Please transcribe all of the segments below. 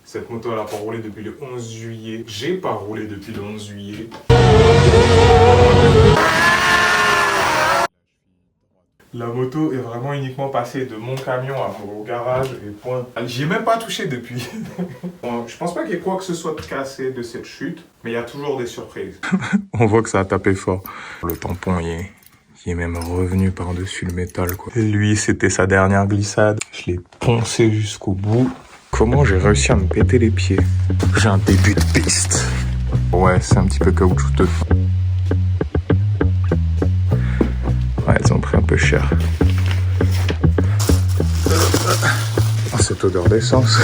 Cette moto elle a pas roulé depuis le 11 juillet. J'ai pas roulé depuis le 11 juillet. La moto est vraiment uniquement passée de mon camion au garage et point. J'y ai même pas touché depuis. Bon, je pense pas qu'il y ait quoi que ce soit de cassé de cette chute, mais il y a toujours des surprises. On voit que ça a tapé fort. Le tampon il est même revenu par-dessus le métal, quoi. Et lui, c'était sa dernière glissade. Je l'ai poncé jusqu'au bout. Comment j'ai réussi à me péter les pieds? J'ai un début de piste. Ouais, c'est un petit peu caoutchouteux. Ouais, ils ont pris un peu cher. Oh, cette odeur d'essence.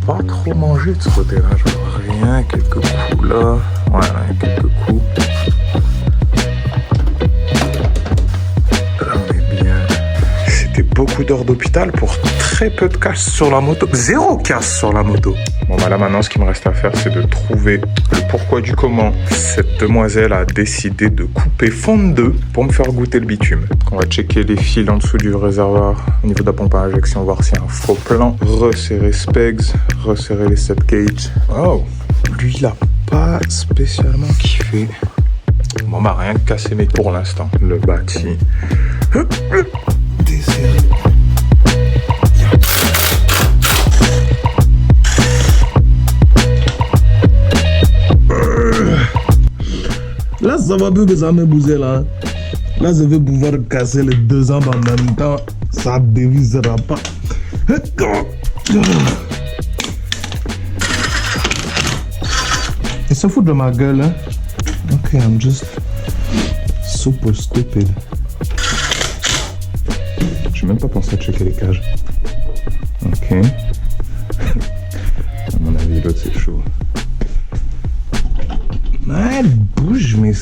Pas trop mangé de ce côté-là, genre rien, quelques coups là. Ouais, quelques coups. Là, on est bien. C'était beaucoup d'heures d'hôpital pour très peu de casse sur la moto. 0 casse sur la moto. Bon bah là maintenant ce qu'il me reste à faire c'est de trouver le pourquoi du comment cette demoiselle a décidé de couper fond de 2 pour me faire goûter le bitume. On va checker les fils en dessous du réservoir au niveau de la pompe à injection, voir s'il y a un faux plan. Resserrer Spegs, resserrer les 7 gauges. Oh, lui il a pas spécialement kiffé. Bon bah rien que casser mais pour l'instant. Le bâti. Desserré. Là, ça va plus que ça me bouger là. Là, je vais pouvoir casser les 2 jambes en même temps. Ça ne dévisera pas. Il se fout de ma gueule, hein. Ok, I'm just super stupid. J'ai même pas pensé à checker les cages. Ok. À mon avis, l'autre c'est chaud. Ouais, elle bouge, mais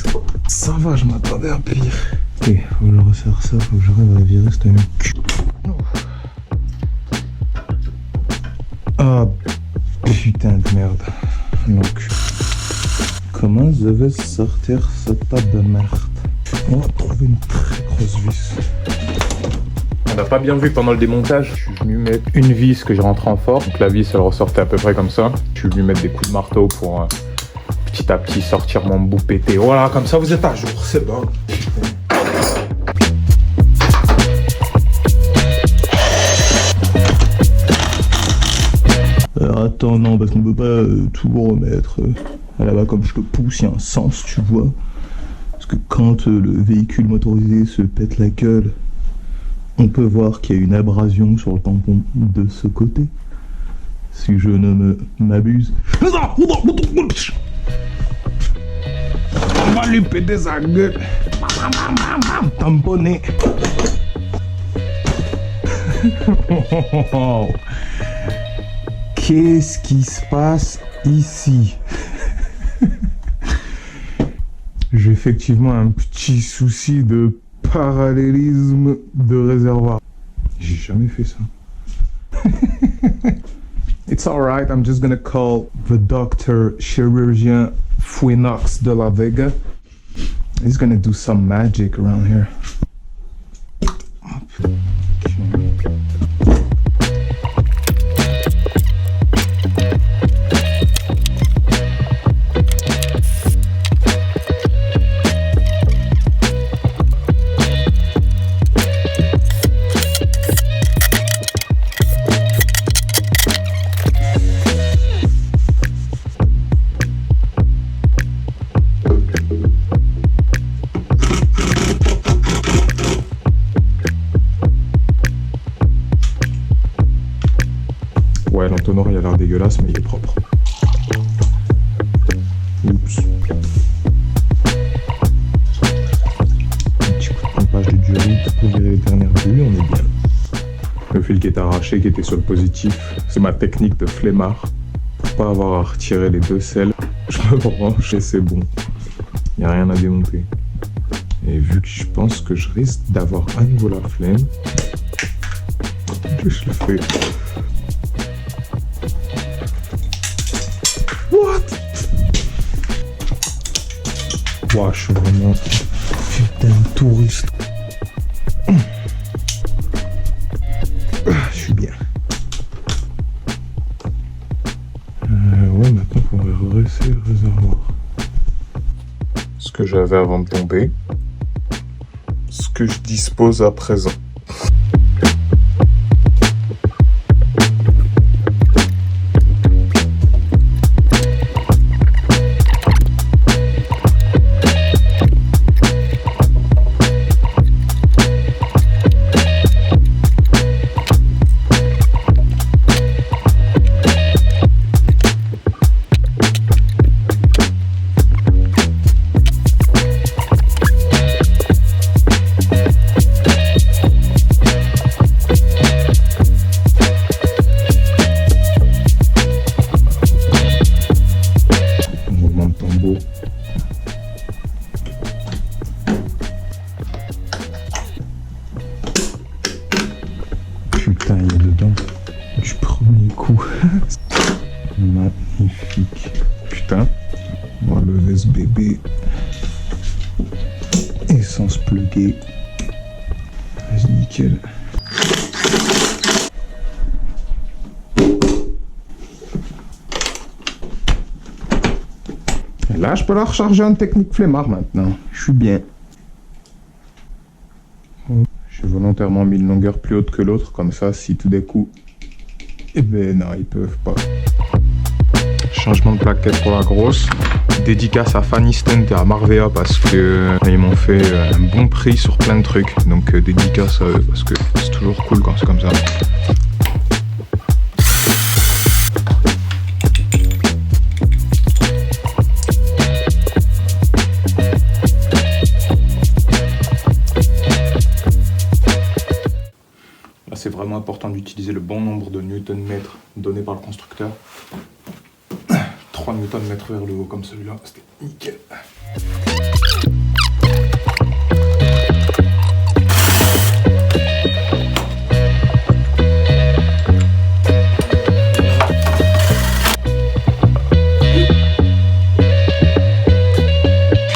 ça va, je m'attendais à pire. Ok, faut que je resserre ça, faut que j'arrive à virer cette cul. Ah, putain de merde. Donc, comment je vais sortir ce tas de merde? On va trouver une très grosse vis. On n'a pas bien vu pendant le démontage. Je suis venu mettre une vis que j'ai rentrée en force. Donc la vis, elle ressortait à peu près comme ça. Je suis venu mettre des coups de marteau pour petit à petit sortir mon bout pété. Voilà, comme ça vous êtes à jour, c'est bon. Attends, non, parce qu'on peut pas tout remettre. Là-bas, comme je te pousse, il y a un sens, tu vois. Parce que quand le véhicule motorisé se pète la gueule, on peut voir qu'il y a une abrasion sur le tampon de ce côté. Si je ne m'abuse. On va lui péter sa gueule. Tamponné. Qu'est-ce qui se passe ici? J'ai effectivement un petit souci de parallélisme de réservoir. J'ai jamais fait ça. It's alright, I'm just gonna call the doctor chirurgien Fuenox de la Vega. He's gonna do some magic around here. Ouais, l'entonnoir il a l'air dégueulasse, mais il est propre. Oups. Un petit coup de pompage de durite pour virer les dernières bulles, on est bien. Le fil qui est arraché, qui était sur le positif, c'est ma technique de flemmard. Pour pas avoir à retirer les 2 selles, je me branche et c'est bon. Il n'y a rien à démonter. Et vu que je pense que je risque d'avoir à nouveau la flemme, je le fais. What? Ouah, je suis vraiment putain de touriste. Je suis bien. Ouais, maintenant il faudrait redresser le réservoir. Ce que j'avais avant de tomber. Ce que je dispose à présent. Putain, il est dedans du premier coup. Magnifique. Putain. Voilà le SBB. Essence pluguée. Vas-y, nickel. Et là, je peux la recharger en technique flemmard maintenant. Je suis bien. J'ai volontairement mis une longueur plus haute que l'autre, comme ça, si tout d'un coup... Eh ben non, ils peuvent pas. Changement de plaquette pour la grosse. Dédicace à Fanny Stent et à Marvea parce que ils m'ont fait un bon prix sur plein de trucs. Donc dédicace à eux parce que c'est toujours cool quand c'est comme ça. C'est vraiment important d'utiliser le bon nombre de newton-mètres donné par le constructeur. 3 newton-mètres vers le haut comme celui-là, c'était nickel.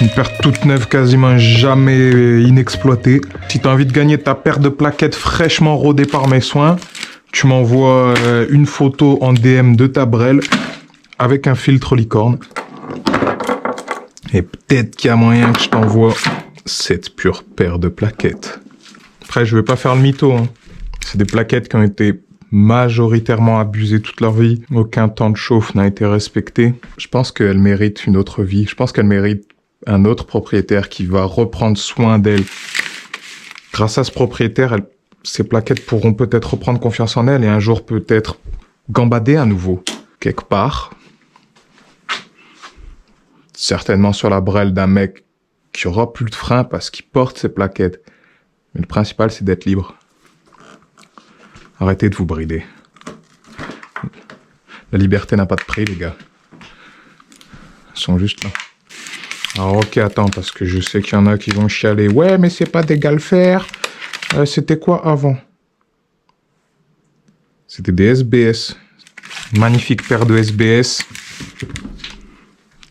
Une paire toute neuve, quasiment jamais inexploitée. Si tu as envie de gagner ta paire de plaquettes fraîchement rodées par mes soins, tu m'envoies une photo en DM de ta Brel avec un filtre licorne. Et peut-être qu'il y a moyen que je t'envoie cette pure paire de plaquettes. Après, je vais pas faire le mytho, hein. C'est des plaquettes qui ont été majoritairement abusées toute leur vie. Aucun temps de chauffe n'a été respecté. Je pense qu'elles méritent une autre vie. Je pense qu'elles méritent un autre propriétaire qui va reprendre soin d'elle. Grâce à ce propriétaire, ces plaquettes pourront peut-être reprendre confiance en elle et un jour peut-être gambader à nouveau. Quelque part. Certainement sur la brelle d'un mec qui aura plus de frein parce qu'il porte ses plaquettes. Mais le principal, c'est d'être libre. Arrêtez de vous brider. La liberté n'a pas de prix, les gars. Ils sont juste là. Alors ok, attends, parce que je sais qu'il y en a qui vont chialer. Ouais, mais c'est pas des galfers. C'était quoi avant? C'était des SBS. Magnifique paire de SBS.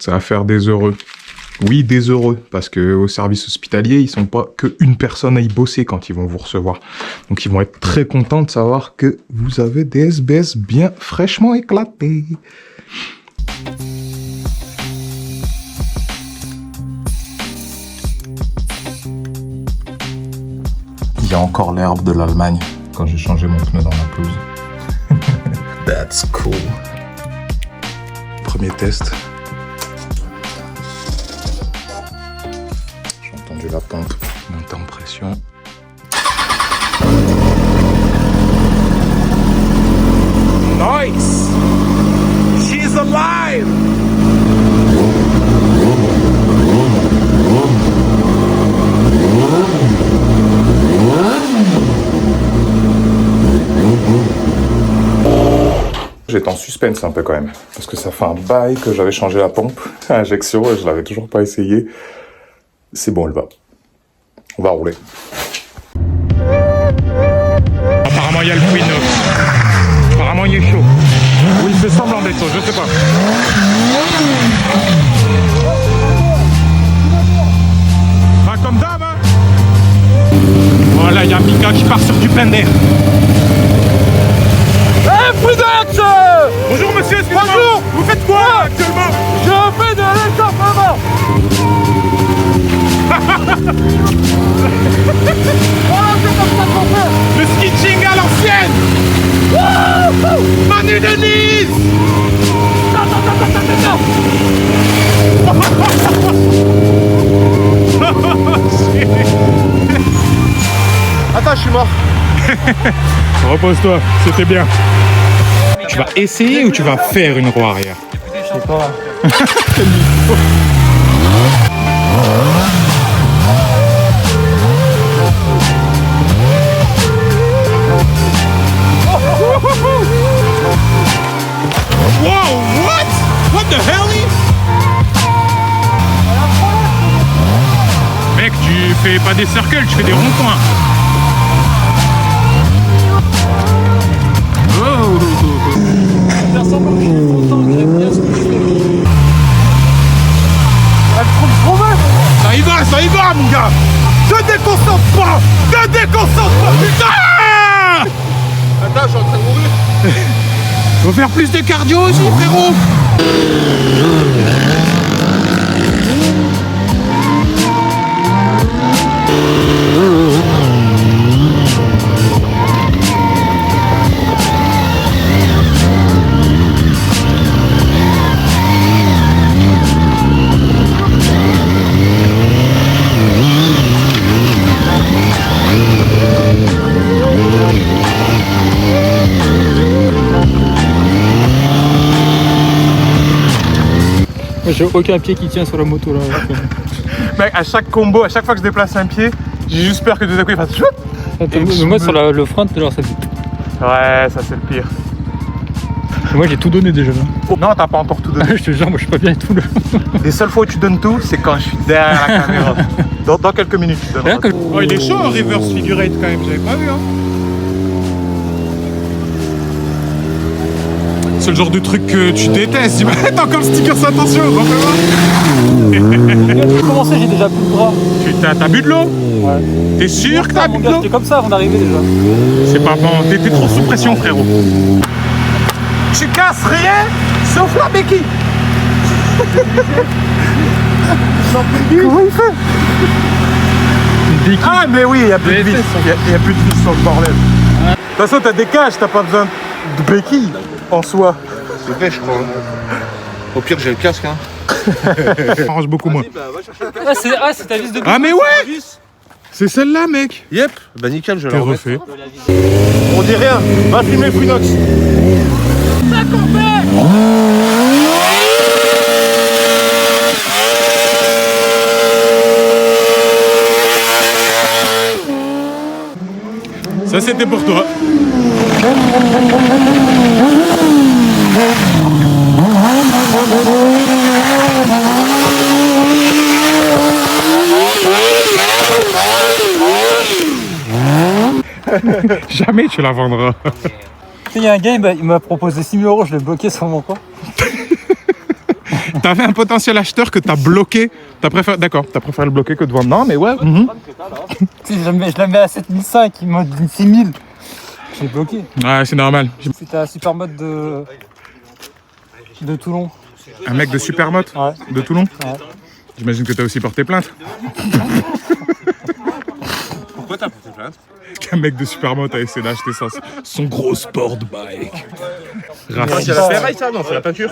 Ça va faire des heureux. Oui, des heureux, parce que au service hospitalier, ils sont pas qu'une personne à y bosser quand ils vont vous recevoir. Donc ils vont être très contents de savoir que vous avez des SBS bien fraîchement éclatés. Il y a encore l'herbe de l'Allemagne quand j'ai changé mon pneu dans la pelouse. That's cool. Premier test. J'ai entendu la pompe monter en pression. Nice! She's alive! J'étais en suspense un peu quand même, parce que ça fait un bail que j'avais changé la pompe à injection et je l'avais toujours pas essayé. C'est bon, elle va. On va rouler. Apparemment il y a le Queen. Apparemment il est chaud. Ou il fait semblant d'être chaud, je sais pas. d'air. Eh, prudence! Bonjour monsieur, excusez-moi. Bonjour. Vous faites quoi actuellement? Je fais de l'échauffement! Voilà, c'est comme ça qu'on fait! Le skitching à l'ancienne. Manu Denise. Attends, je suis mort. Repose-toi, c'était bien. Tu vas essayer ou tu vas faire une roue arrière? Je sais pas. Wow, what? What the hell? Mec, tu fais pas des circles, tu fais des ronds-points. Oh. Ça ressemble au que j'aime bien ce que tu fais. Elle trouve trop mal. Ça y va, mon gars. Ne déconcentre pas. Ne déconcentre pas, putain. Attends, je suis en train de mourir. Faut faire plus de cardio aussi, frérot. J'ai aucun pied qui tient sur la moto là. Mec, à chaque combo, à chaque fois que je déplace un pied, j'ai juste peur que tout à coup il fasse choup. Mais moi sur le front, alors ça dit. Ouais, ça c'est le pire. Moi j'ai tout donné déjà là. Non, t'as pas encore tout donné. Je te jure, moi je suis pas bien et tout là. Les seules fois où tu donnes tout, c'est quand je suis derrière la caméra. Dans quelques minutes, tu donneras. Oh, il est chaud en reverse figure 8 quand même, j'avais pas vu hein. C'est le genre de truc que tu détestes. T'as encore le sticker sans attention, Pour commencer, j'ai déjà plus de bras. T'as bu de l'eau? Ouais. T'es sûr que t'as bu de l'eau? J'étais comme ça avant d'arriver déjà. C'est pas bon, t'étais trop sous pression, frérot. Tu casses rien sauf la béquille. Comment il fait? Ah mais oui, il y a plus de vis. Il y a plus de vis sur le bordel. De toute façon, t'as des cages, t'as pas besoin de béquilles en soi. C'est vrai, je crois. Au pire, j'ai le casque. Hein. Ça arrange beaucoup moins. Ah, c'est ta vis de. Ah mais ouais! C'est celle-là, mec. Yep, bah nickel, je T'es la remets. refait. On dit rien, va filmer le Frinox. Ça c'était pour toi. Jamais tu la vendras. Il y a un gars, il m'a proposé 6 000 €, je l'ai bloqué sur mon compte. T'avais un potentiel acheteur que t'as bloqué. T'as préféré le bloquer que de vendre. Non mais ouais. Si, je la mets à 7005, il m'a dit 6000. Je l'ai bloqué. Ouais, c'est normal. C'était un supermode de Toulon. Un mec de Supermote Ouais. de Toulon. Ouais. J'imagine que t'as aussi porté plainte. Pourquoi t'as porté plainte? Qu'un mec de Supermote a essayé d'acheter son gros sport bike. Raciste. C'est la ferraille ça? Non, c'est la peinture.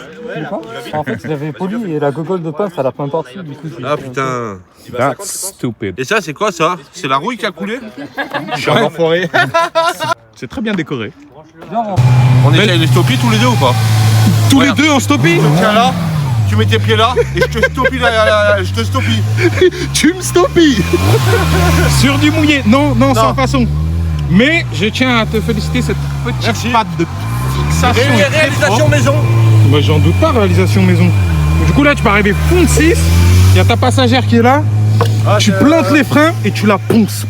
En fait, il avait poli et la gogole de peintre, elle a plein parti. Du coup, Ah putain. That's stupid. Et ça, c'est quoi ça? C'est la rouille qui a coulé? Je suis un enfoiré. C'est très bien décoré. On essaye les stoppies tous les deux ou pas? Tous Regarde. les deux en stoppie. Tiens là, tu mets tes pieds là et je te stoppie là, je te stoppie. Tu me stoppis. Sur du mouillé. Non, sans façon. Mais je tiens à te féliciter cette petite Merci. patte de fixation. est très Réalisation forte. maison. Moi j'en doute pas, réalisation maison. Du coup là tu peux arriver fond de 6, il y a ta passagère qui est là, tu plantes les freins et tu la ponces.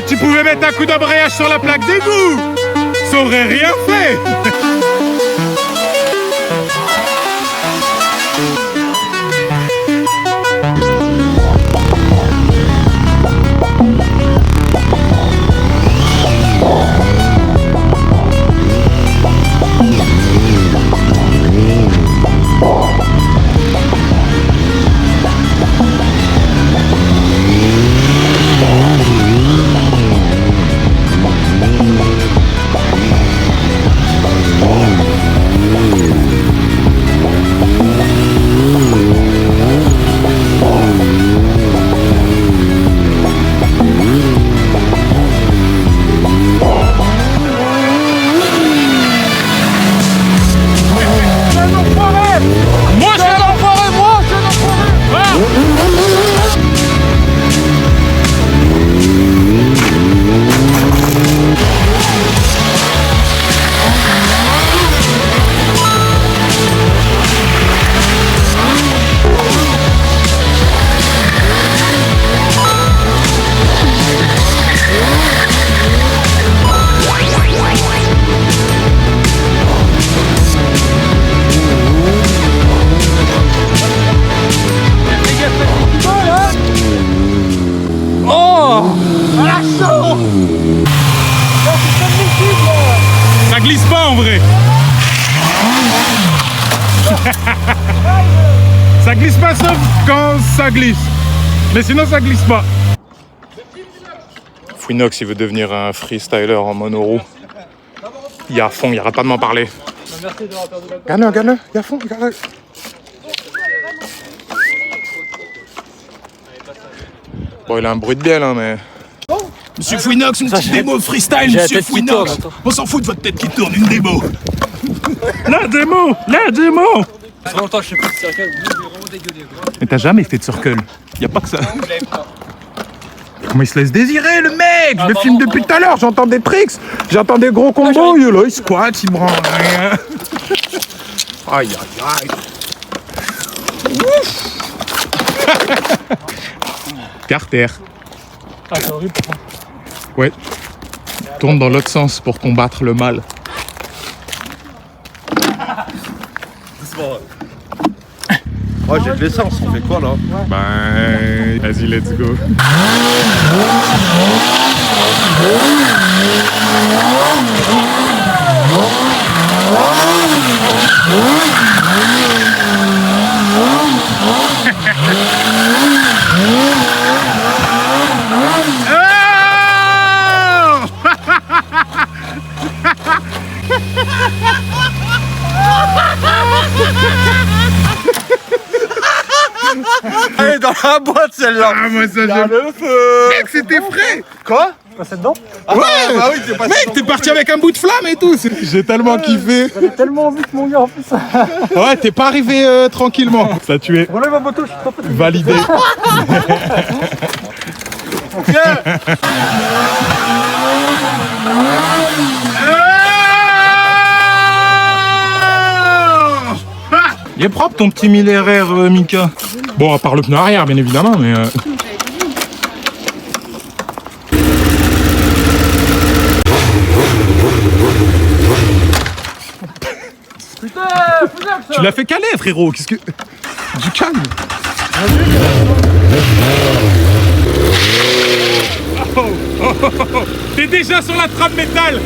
tu pouvais mettre un coup d'embrayage sur la plaque d'égout. Ça aurait rien fait. Ça glisse pas en vrai. Ça glisse pas sauf quand ça glisse. Mais sinon ça glisse pas. Fouinox il veut devenir un freestyler en monoroue. Il est à fond, il arrête pas de m'en parler. Regarde-le, regarde-le, il est à fond, regarde-le. Bon, il a un bruit de bielle, hein, mais... Monsieur Fouinox, une petite démo freestyle, monsieur Fouinox. On s'en fout de votre tête qui tourne, une démo. La démo. Ça fait longtemps que je sais plus de circle, il est vraiment dégueulé. Mais t'as jamais fait de circle. Y a pas que ça. Comment il se laisse désirer, le mec? Je le filme depuis tout à l'heure, j'entends des tricks, j'entends des gros combos, là, il squatte, il branle rien. Aïe, aïe, aïe. Ouf. Carter. Ah, c'est horrible. Ouais. Tourne dans l'autre sens pour combattre le mal. Oh, j'ai de l'essence, on fait quoi là? Ben, vas-y, let's go. Elle est dans la boîte celle-là. Ah, moi, ça, j'aime. le feu. Mec, c'était frais. Quoi? Passé dedans? Ouais, bah oui, t'es passé mec, t'es parti avec un bout de flamme et tout. J'ai tellement kiffé. J'avais tellement vite mon gars en plus. Ouais, t'es pas arrivé tranquillement. Ça tué. Relève ma moto, je suis pas fait. Validé. Il est propre ton petit 1000 RR, Mika. Bon, à part le pneu arrière, bien évidemment, mais... Tu l'as fait caler, frérot. Qu'est-ce que... Du calme. Oh, oh, oh, oh. T'es déjà sur la trame métal.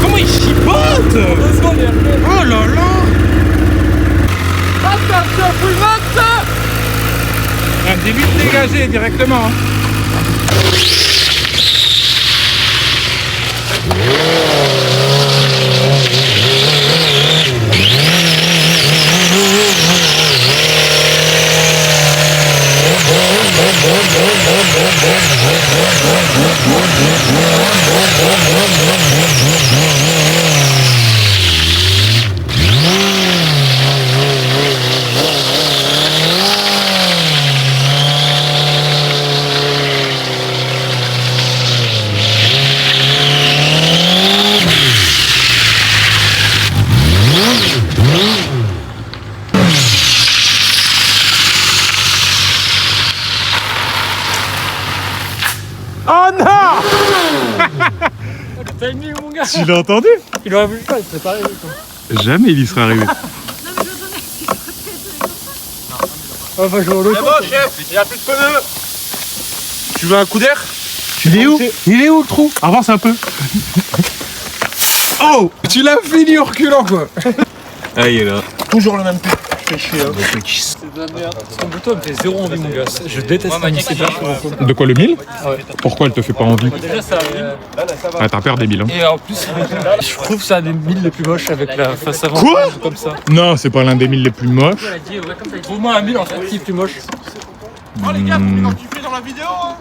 Comment il chipote? 2 secondes, il a fait. Oh là là. Attention, Fouinox! Dis-lui de dégager directement. Hein. Tu l'as entendu? Il aurait voulu pas, c'est pareil. Jamais il y serait arrivé. Enfin, je vais au loto. C'est bon, chef, il y a plus de pneus. Tu veux un coup d'air? Il est où? Il est où le trou? Avance un peu. Oh! Tu l'as fini en reculant quoi. Ah, il est là. Toujours le même truc. Je fais chier. Hein. C'est de la merde. Son bouton me fait zéro envie, mon gars. Je déteste la musique. De quoi, le 1000? Ouais. Pourquoi elle te fait pas envie? Déjà, ça arrive. Ah, t'as peur des 1000 hein. Et en plus, je trouve ça un des 1000 les plus moches avec la face avant. Quoi? Comme ça. Non, c'est pas l'un des 1000 les plus moches. Au moins un 1000 en fait, qui est plus moche. Oh les gars, vous m'identifiez dans la vidéo hein?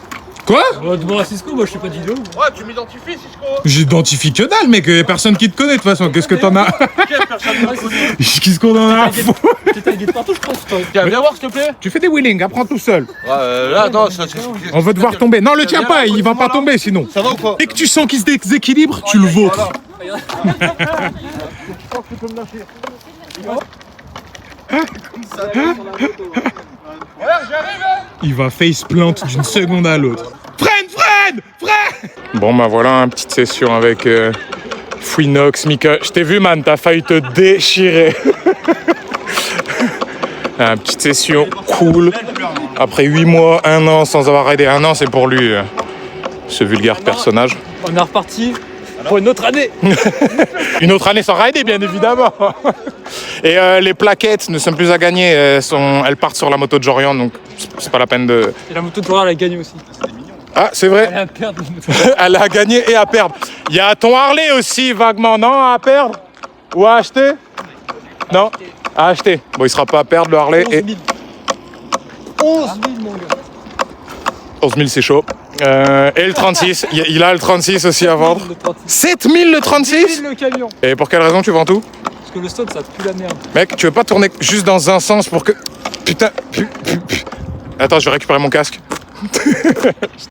Quoi? Demande à Cisco, moi je fais pas de vidéo. Ouais, tu m'identifies Cisco. J'identifie que dalle, mec. Y'a personne qui te connaît de toute façon. Qu'est-ce que t'en as? Quelle personne me connaît? Qu'est-ce qu'on en a à foutre? T'es tagué de partout, je pense. Toi. Viens voir s'il te plaît. Tu fais des wheelings, apprends tout seul. Ouais, là, non, ça On veut te voir tomber. Non, le tiens pas, il va pas tomber sinon. va ou quoi? Dès que tu sens qu'il se déséquilibre, tu le vôtres. Il va faceplant d'une seconde à l'autre. Freine! Bon bah voilà, une petite session avec Fouinox, Mika. Je t'ai vu man, t'as failli te déchirer. Une petite session cool. Après 8 mois, 1 an sans avoir raidé. 1 an c'est pour lui, ce vulgaire personnage. On est reparti pour une autre année. Une autre année sans rider, bien évidemment. Et les plaquettes ne sont plus à gagner. Elles partent sur la moto de Jorian, donc c'est pas la peine de... Et la moto de Laura, elle a gagné aussi. Ah, c'est vrai. Elle a perdu. Elle a gagné et à perdre. Il y a ton Harley aussi, vaguement, non, à perdre? Ou à acheter? Non, à acheter. Bon, il sera pas à perdre, le Harley. 11 000. 11 000, mon gars. 11 000, c'est chaud. Et le 36, il a le 36 aussi à vendre. 7 000 le 36? le camion. Et pour quelle raison tu vends tout? Parce que le stone, ça pue la merde. Mec, tu veux pas tourner juste dans un sens pour que... Putain... Attends, je vais récupérer mon casque.